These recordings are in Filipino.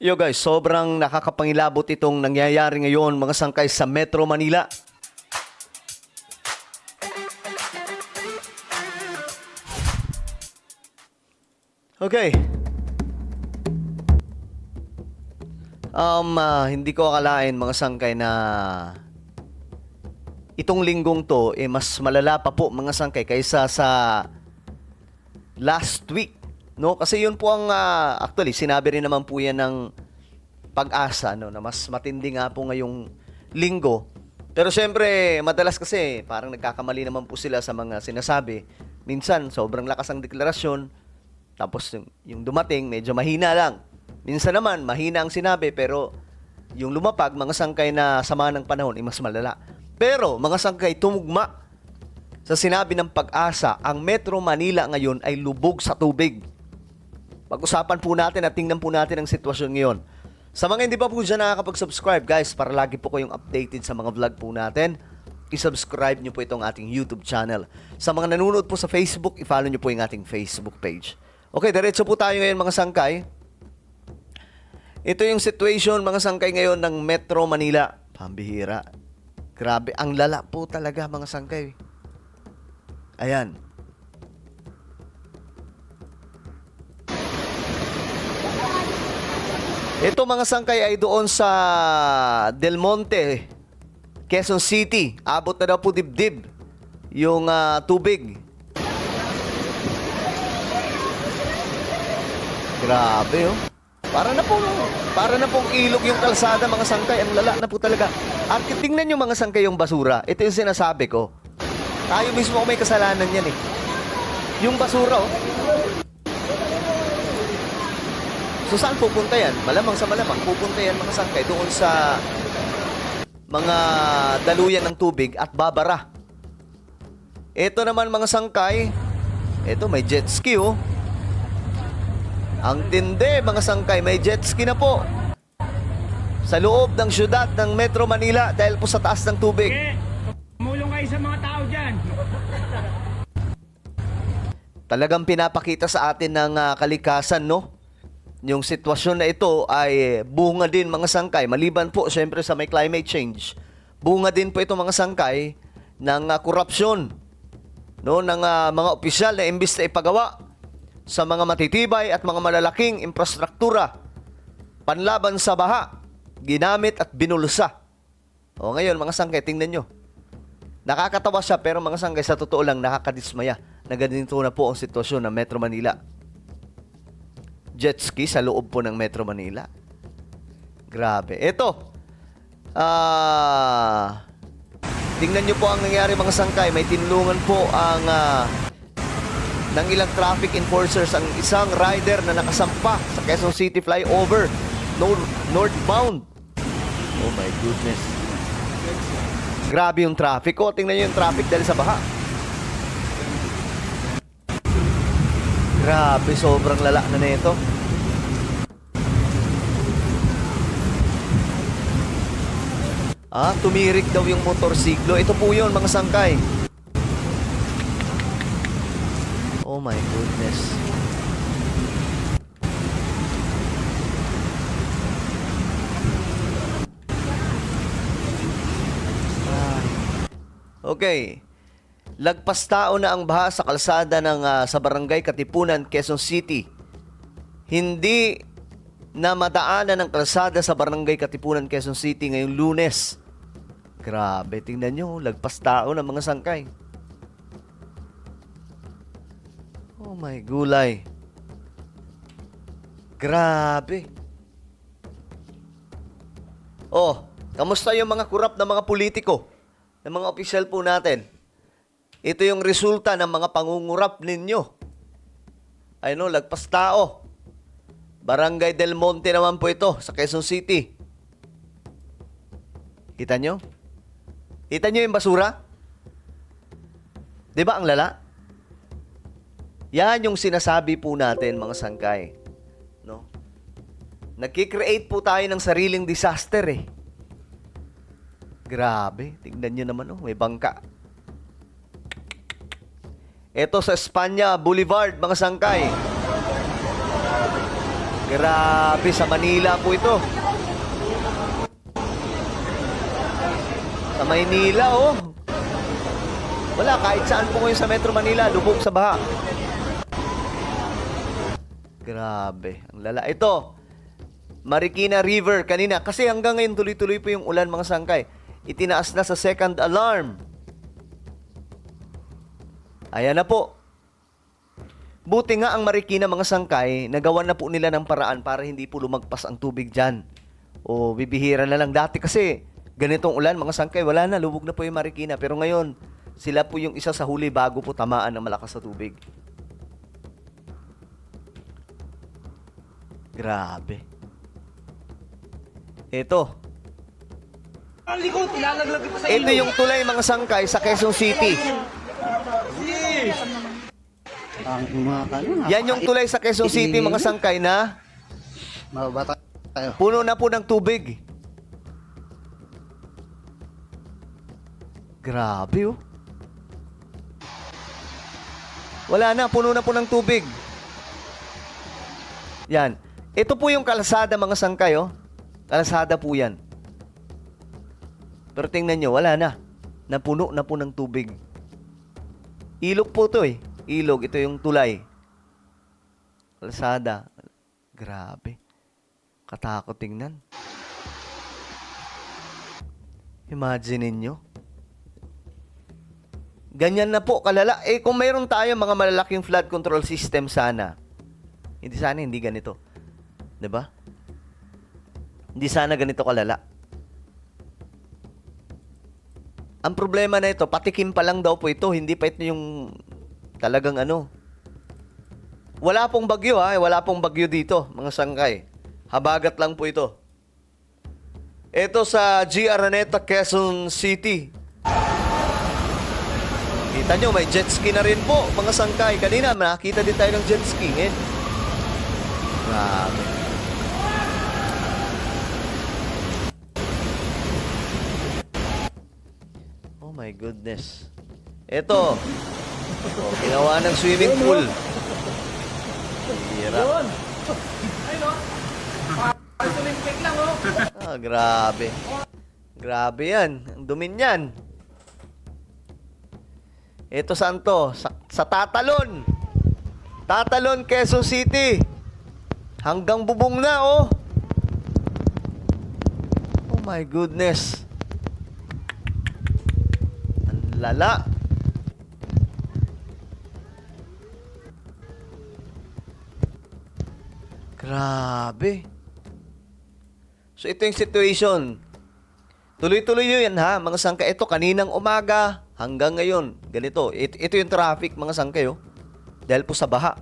Yo guys, sobrang nakakapangilabot itong nangyayari ngayon mga sangkay sa Metro Manila. Okay. Hindi ko akalain mga sangkay na itong linggong to mas malala pa po mga sangkay kaysa sa last week. No, kasi yun po ang actually sinabi rin naman po yan ng Pag-asa no na mas matindi nga po ngayong linggo. Pero syempre, madalas kasi parang nagkakamali naman po sila sa mga sinasabi. Minsan sobrang lakas ang deklarasyon tapos yung dumating medyo mahina lang. Minsan naman mahina ang sinabi pero yung lumapag mga sangkay na sama ng panahon ay mas malala. Pero mga sangkay tumugma sa sinabi ng Pag-asa, ang Metro Manila ngayon ay lubog sa tubig. Pag-usapan po natin at tingnan po natin ang sitwasyon ngayon. Sa mga hindi pa po dyan nakakapag-subscribe, guys, para lagi po kayong updated sa mga vlog po natin, i-subscribe nyo po itong ating YouTube channel. Sa mga nanonood po sa Facebook, i-follow nyo po yung ating Facebook page. Okay, diretso po tayo ngayon mga sangkay. Ito yung situation mga sangkay ngayon ng Metro Manila. Pambihira. Grabe, ang lala po talaga mga sangkay. Ayan. Ito mga sangkay ay doon sa Del Monte, Quezon City. Abot na daw po dibdib yung tubig. Grabe oh. Para na pong ilog yung kalsada mga sangkay. Ang lala na po talaga. At tingnan nyo mga sangkay yung basura. Ito yung sinasabi ko. Tayo mismo may kasalanan yan eh. Yung basura oh. So saan pupunta yan? Malamang sa malamang pupunta yan mga sangkay doon sa mga daluyan ng tubig at babara. Ito naman mga sangkay, ito may jet ski oh. Ang tindi mga sangkay, may jet ski na po sa loob ng syudad ng Metro Manila dahil po sa taas ng tubig. Tumulong kayo sa mga tao dyan. Talagang pinapakita sa atin ng kalikasan, no? Yung sitwasyon na ito ay bunga din mga sangkay. Maliban po, syempre sa may climate change, bunga din po ito mga sangkay ng korupsyon, no? Ng mga opisyal na imbis na ipagawa sa mga matitibay at mga malalaking infrastruktura panlaban sa baha, ginamit at binulsa. O ngayon mga sangkay, tingnan nyo. Nakakatawa siya pero mga sangkay sa totoo lang nakakadismaya na ganito na po ang sitwasyon ng Metro Manila. Jet ski sa loob po ng Metro Manila. Grabe. Ito. Tingnan nyo po ang nangyari mga sangkay. May tinulungan po ang ng ilang traffic enforcers ang isang rider na nakasampa sa Quezon City flyover northbound. Oh my goodness. Grabe yung traffic. Oh, tingnan nyo yung traffic dahil sa baha. Grabe, sobrang lala na nito. Tumirik daw yung motorsiklo. Ito po yun, mga sangkay. Oh my goodness. Okay. Lagpas tao na ang baha sa kalsada ng sa Barangay Katipunan, Quezon City. Hindi na madaanan ng kalsada sa Barangay Katipunan, Quezon City ngayong Lunes. Grabe, tingnan nyo, lagpas tao ng mga sangkay. Oh my gulay. Grabe. Oh, kamusta yung mga kurap na mga politiko, ng mga opisyal po natin? Ito yung resulta ng mga pangungurap ninyo. Ayun, lagpas tao. Barangay Del Monte naman po ito sa Quezon City. Kita nyo? Kita nyo yung basura? Di ba ang lala? Yan yung sinasabi po natin mga sangkay. No? Nagkikreate po tayo ng sariling disaster eh. Grabe. Tingnan nyo naman may bangka. Ito sa Espanya Boulevard, mga sangkay. Grabe, sa Manila po ito. Sa Maynila, oh. Wala, kahit saan po ngayon sa Metro Manila, lubog sa baha. Grabe, ang lala. Ito, Marikina River kanina. Kasi hanggang ngayon tuloy-tuloy po yung ulan, mga sangkay. Itinaas na sa second alarm. Ayan na po. Buti nga ang Marikina, mga sangkay, nagawan na po nila ng paraan para hindi po lumagpas ang tubig dyan. O bibihira na lang. Dati kasi, ganitong ulan, mga sangkay, wala na, lubog na po yung Marikina. Pero ngayon, sila po yung isa sa huli bago po tamaan ng malakas na tubig. Grabe. Ito. Ito yung tulay, mga sangkay, sa Quezon City. Ang mga kanina. Yan yung tulay sa Quezon City, mga sangkay, na Mababata tayo. puno na po ng tubig. Grabe, oh. Wala na, puno na po ng tubig. Yan. Ito po yung kalsada, mga sangkay, oh. Kalsada po yan. Pero tingnan nyo, wala na. Napuno na po ng tubig. Ilog po to, eh. Ilog, ito yung tulay. Kalsada. Grabe. Katakot tingnan. Imagine ninyo. Ganyan na po, kalala. Eh, kung mayroon tayo mga malalaking flood control system sana, hindi ganito. 'Di ba? Hindi sana ganito kalala. Ang problema na ito, patikim pa lang daw po ito, hindi pa ito yung talagang ano. Wala pong bagyo, ha, wala pong bagyo dito, mga sangkay. Habagat lang po ito. Ito sa G. Araneta, Quezon City. Kita nyo, may jet ski na rin po, mga sangkay. Kanina, nakita din tayo ng jet ski. Grabe. Oh my goodness. Ito. Oh, ginawa ng swimming pool. Hirap. Ah, grabe. Grabe yan. Ang dumi niyan. Ito saan to? Sa Tatalon. Tatalon, Quezon City. Hanggang bubong na, oh. Oh my goodness. Ang lala. Grabe. So ito yung situation. Tuloy-tuloy yun, ha, mga sangka. Ito, kaninang umaga hanggang ngayon. Ganito. Ito yung traffic, mga sangkay, oh. Dahil po sa baha.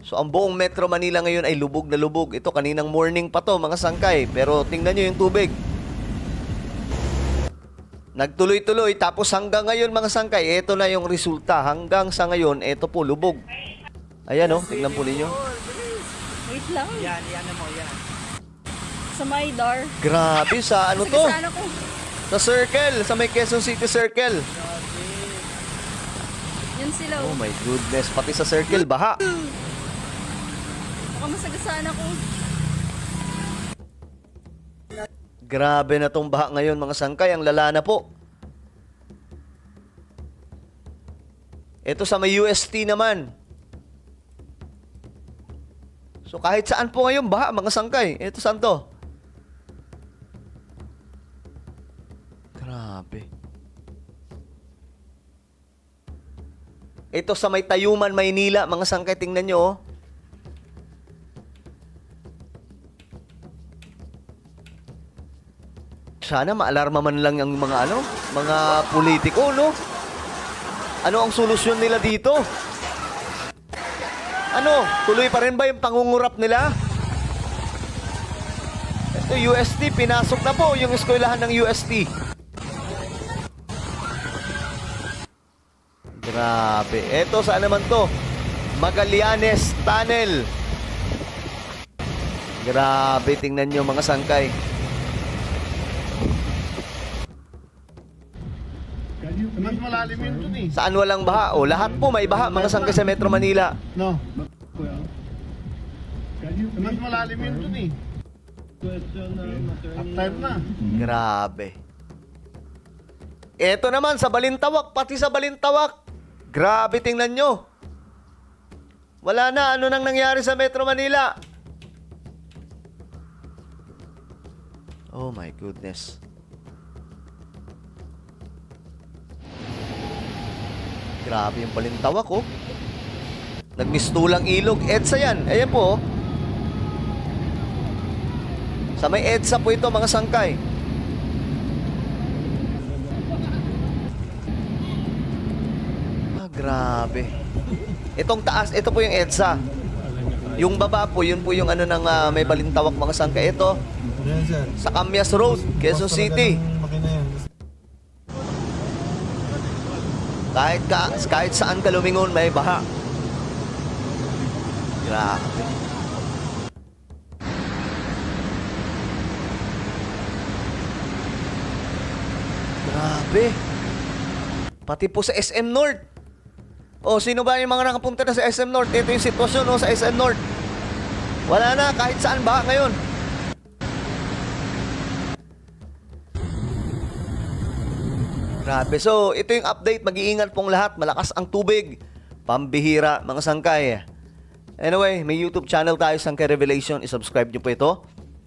So, ang buong Metro Manila ngayon ay lubog na lubog. Ito, kaninang morning pa to, mga sangkay. Pero tingnan nyo yung tubig. Nagtuloy-tuloy. Tapos hanggang ngayon, mga sangkay, ito na yung resulta. Hanggang sa ngayon, ito po, lubog. Ayan, oh. Tingnan po ninyo. Wait lang. Yan mo, yan. Sa my door. Grabe, sa ano to? Sana ko. Sa Circle. Sa may Quezon City Circle. Yun sila. Oh my goodness. Pati sa Circle, baha. Baka masagasaan ako. Grabe na tong baha ngayon, mga sangkay. Ang lala na po. Ito sa may UST naman. So kahit saan po ngayon baha, mga sangkay. Ito saan to? Grabe. Ito sa may Tayuman, Maynila, mga sangkay, tingnan nyo, oh. Sana maalarma man lang yung mga mga politiko, no? Ano ang solusyon nila dito? Ano? Tuloy pa rin ba yung pangungurap nila? Ito, UST, pinasok na po yung eskwelahan ng UST. Grabe. Ito, saan naman to? Magallanes Tunnel. Grabe, tingnan nyo mga sangkay. Mas malalim yun dun eh. Saan walang baha? O, lahat po may baha, mga sangkay sa Metro Manila. No. Mas malalim yun dun eh. Half time na. Grabe. Eto naman sa Balintawak, pati sa Balintawak. Grabe, tingnan nyo. Wala na, ano nang nangyari sa Metro Manila? Oh my goodness. Grabe yung Balintawak, oh. Nagmistulang ilog. EDSA yan. Ayan po, oh. Sa may EDSA po ito, mga sangkay. Grabe. Itong taas, ito po yung EDSA. Yung baba po, yun po yung ano ng may Balintawak mga sangkay. Ito, sa Camias Road, Quezon City. Kahit saan ka lumingon, may baha. Grabe. Grabe. Pati po sa SM North. O, sino ba yung mga nakapunta na sa SM North? Ito yung sitwasyon, no, sa SM North. Wala na, kahit saan ba ngayon. Grabe. So, ito yung update. Mag-iingat pong lahat. Malakas ang tubig. Pambihira, mga sangkay. Anyway, may YouTube channel tayo, Sangkay Revelation. I-subscribe nyo po ito.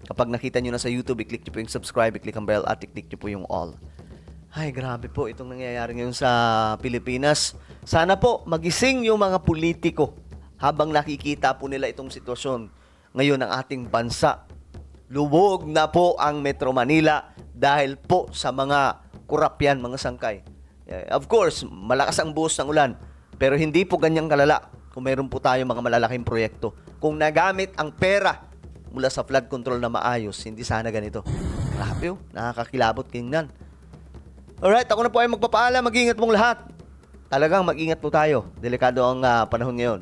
Kapag nakita nyo na sa YouTube, i-click nyo po yung subscribe, i-click ang bell, at i-click nyo po yung all. Ay, grabe po itong nangyayari ngayon sa Pilipinas. Sana po magising yung mga politiko habang nakikita po nila itong sitwasyon ngayon ng ating bansa. Lubog na po ang Metro Manila dahil po sa mga kurapyan, mga sangkay. Of course, malakas ang buhos ng ulan, pero hindi po ganyang kalala kung meron po tayo mga malalaking proyekto. Kung nagamit ang pera mula sa flood control na maayos, hindi sana ganito. Grabe, nakakakilabot tingnan. Alright, ako na po ay magpapaalam. Mag-ingat pong lahat. Talagang mag-ingat po tayo. Delikado ang panahon ngayon.